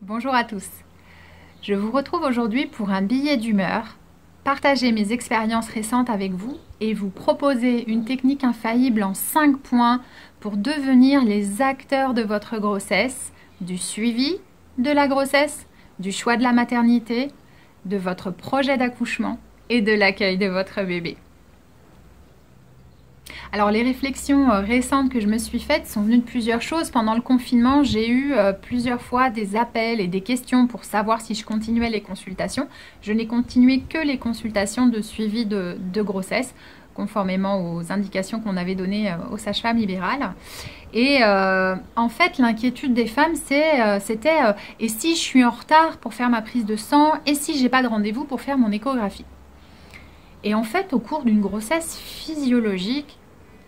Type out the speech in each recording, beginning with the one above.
Bonjour à tous. Je vous retrouve aujourd'hui pour un billet d'humeur, partager mes expériences récentes avec vous et vous proposer une technique infaillible en 5 points pour devenir les acteurs de votre grossesse, du suivi de la grossesse, du choix de la maternité, de votre projet d'accouchement et de l'accueil de votre bébé. Alors les réflexions récentes que je me suis faites sont venues de plusieurs choses. Pendant le confinement, j'ai eu plusieurs fois des appels et des questions pour savoir si je continuais les consultations. Je n'ai continué que les consultations de suivi de grossesse, conformément aux indications qu'on avait données aux sages-femmes libérales. Et en fait, l'inquiétude des femmes, c'était et si je suis en retard pour faire ma prise de sang, et si j'ai pas de rendez-vous pour faire mon échographie. Et en fait, au cours d'une grossesse physiologique,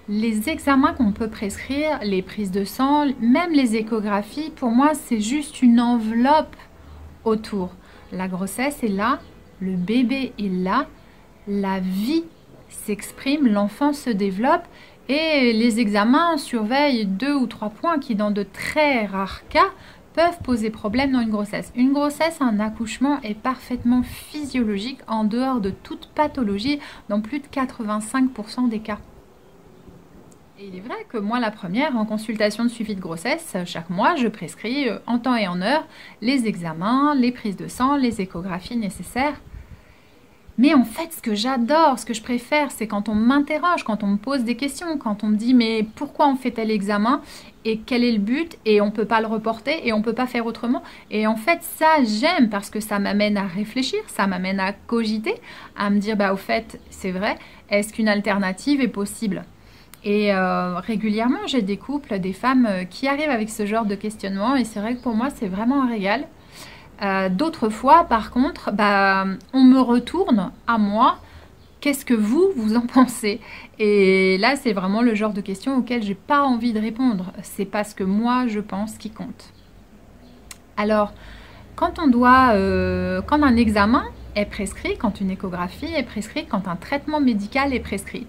les examens qu'on peut prescrire, les prises de sang, même les échographies, pour moi, c'est juste une enveloppe autour. La grossesse est là, le bébé est là, la vie s'exprime, l'enfant se développe et les examens surveillent 2 ou 3 points qui, dans de très rares cas, peuvent poser problème dans une grossesse. Une grossesse, un accouchement est parfaitement physiologique en dehors de toute pathologie dans plus de 85% des cas. Et il est vrai que moi, la première, en consultation de suivi de grossesse, chaque mois, je prescris en temps et en heure les examens, les prises de sang, les échographies nécessaires. Mais en fait, ce que j'adore, ce que je préfère, c'est quand on m'interroge, quand on me pose des questions, quand on me dit « mais pourquoi on fait tel examen et quel est le but ?» et on ne peut pas le reporter et on ne peut pas faire autrement. Et en fait, ça, j'aime parce que ça m'amène à réfléchir, ça m'amène à cogiter, à me dire « bah au fait, c'est vrai, est-ce qu'une alternative est possible ?» Et régulièrement, j'ai des couples, des femmes qui arrivent avec ce genre de questionnement et c'est vrai que pour moi, c'est vraiment un régal. D'autres fois, par contre, on me retourne à moi. Qu'est-ce que vous en pensez? Et là, c'est vraiment le genre de questions auxquelles j'ai pas envie de répondre. C'est pas ce que moi, je pense qui compte. Alors, quand un examen est prescrit, quand une échographie est prescrite, quand un traitement médical est prescrit,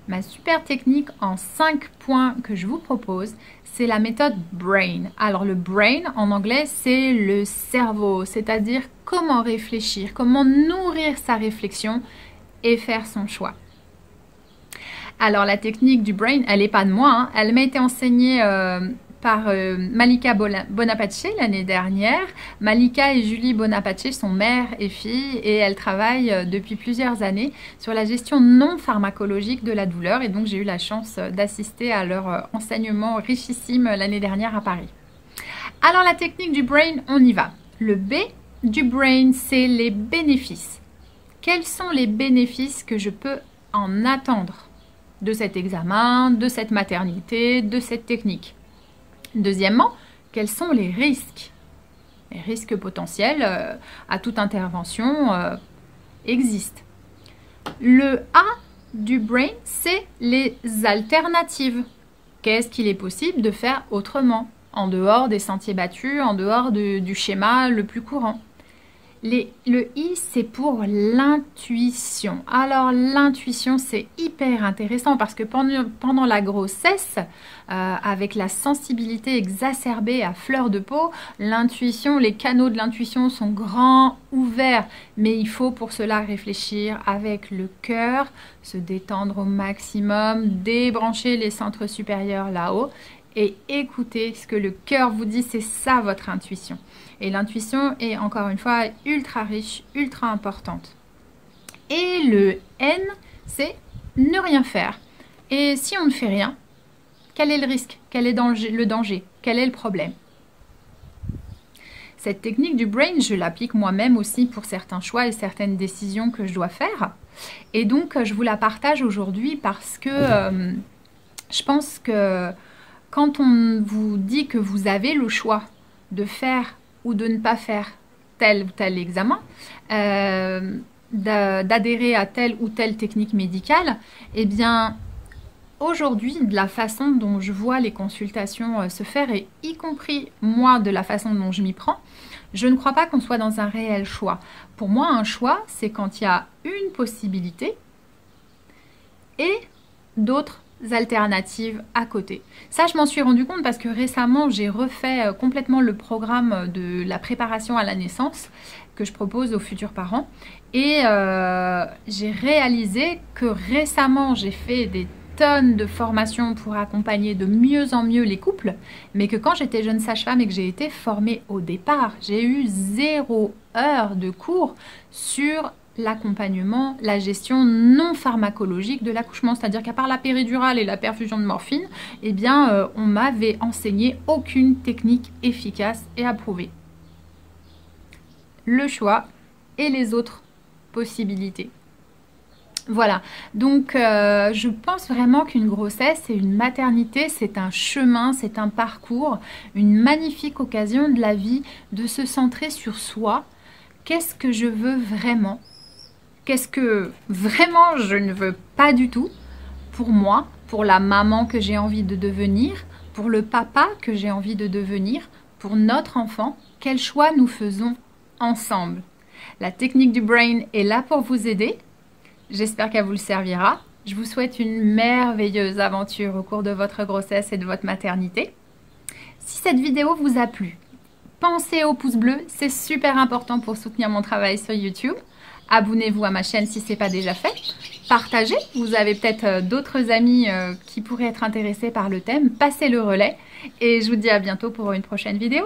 ma super technique en 5 points que je vous propose, c'est la méthode BRAIN. Alors le BRAIN en anglais, c'est le cerveau, c'est-à-dire comment réfléchir, comment nourrir sa réflexion et faire son choix. Alors la technique du BRAIN, elle n'est pas de moi, hein. Elle m'a été enseignée par Malika Bonaparte l'année dernière. Malika et Julie Bonaparte sont mère et fille et elles travaillent depuis plusieurs années sur la gestion non pharmacologique de la douleur et donc j'ai eu la chance d'assister à leur enseignement richissime l'année dernière à Paris. Alors la technique du BRAIN, on y va. Le B du BRAIN, c'est les bénéfices. Quels sont les bénéfices que je peux en attendre de cet examen, de cette maternité, de cette technique? Deuxièmement, quels sont les risques? Les risques potentiels à toute intervention existent. Le A du BRAIN, c'est les alternatives. Qu'est-ce qu'il est possible de faire autrement, en dehors des sentiers battus, en dehors du schéma le plus courant? Le I, c'est pour l'intuition. Alors, l'intuition, c'est hyper intéressant parce que pendant la grossesse, avec la sensibilité exacerbée à fleur de peau, l'intuition, les canaux de l'intuition sont grands, ouverts. Mais il faut pour cela réfléchir avec le cœur, se détendre au maximum, débrancher les centres supérieurs là-haut et écoutez ce que le cœur vous dit, c'est ça votre intuition. Et l'intuition est encore une fois ultra riche, ultra importante. Et le N, c'est ne rien faire. Et si on ne fait rien, quel est le risque? Quel est le danger? Quel est le problème? Cette technique du BRAIN, je l'applique moi-même aussi pour certains choix et certaines décisions que je dois faire. Et donc, je vous la partage aujourd'hui parce que je pense que quand on vous dit que vous avez le choix de faire ou de ne pas faire tel ou tel examen, d'adhérer à telle ou telle technique médicale, eh bien, aujourd'hui, de la façon dont je vois les consultations se faire, et y compris moi, de la façon dont je m'y prends, je ne crois pas qu'on soit dans un réel choix. Pour moi, un choix, c'est quand il y a une possibilité et d'autres alternatives à côté. Ça, je m'en suis rendu compte parce que récemment, j'ai refait complètement le programme de la préparation à la naissance que je propose aux futurs parents. Et j'ai réalisé que récemment, j'ai fait des tonnes de formations pour accompagner de mieux en mieux les couples, mais que quand j'étais jeune sage-femme et que j'ai été formée au départ, j'ai eu 0 heure de cours sur l'accompagnement, la gestion non pharmacologique de l'accouchement. C'est-à-dire qu'à part la péridurale et la perfusion de morphine, eh bien, on m'avait enseigné aucune technique efficace et approuvée. Le choix et les autres possibilités. Voilà, donc je pense vraiment qu'une grossesse et une maternité, c'est un chemin, c'est un parcours, une magnifique occasion de la vie de se centrer sur soi. Qu'est-ce que je veux vraiment? Qu'est-ce que vraiment je ne veux pas du tout pour moi, pour la maman que j'ai envie de devenir, pour le papa que j'ai envie de devenir, pour notre enfant? Quel choix nous faisons ensemble? La technique du brain est là pour vous aider. J'espère qu'elle vous servira. Je vous souhaite une merveilleuse aventure au cours de votre grossesse et de votre maternité. Si cette vidéo vous a plu, pensez au pouce bleu, c'est super important pour soutenir mon travail sur YouTube. Abonnez-vous à ma chaîne si ce n'est pas déjà fait. Partagez, vous avez peut-être d'autres amis qui pourraient être intéressés par le thème. Passez le relais et je vous dis à bientôt pour une prochaine vidéo.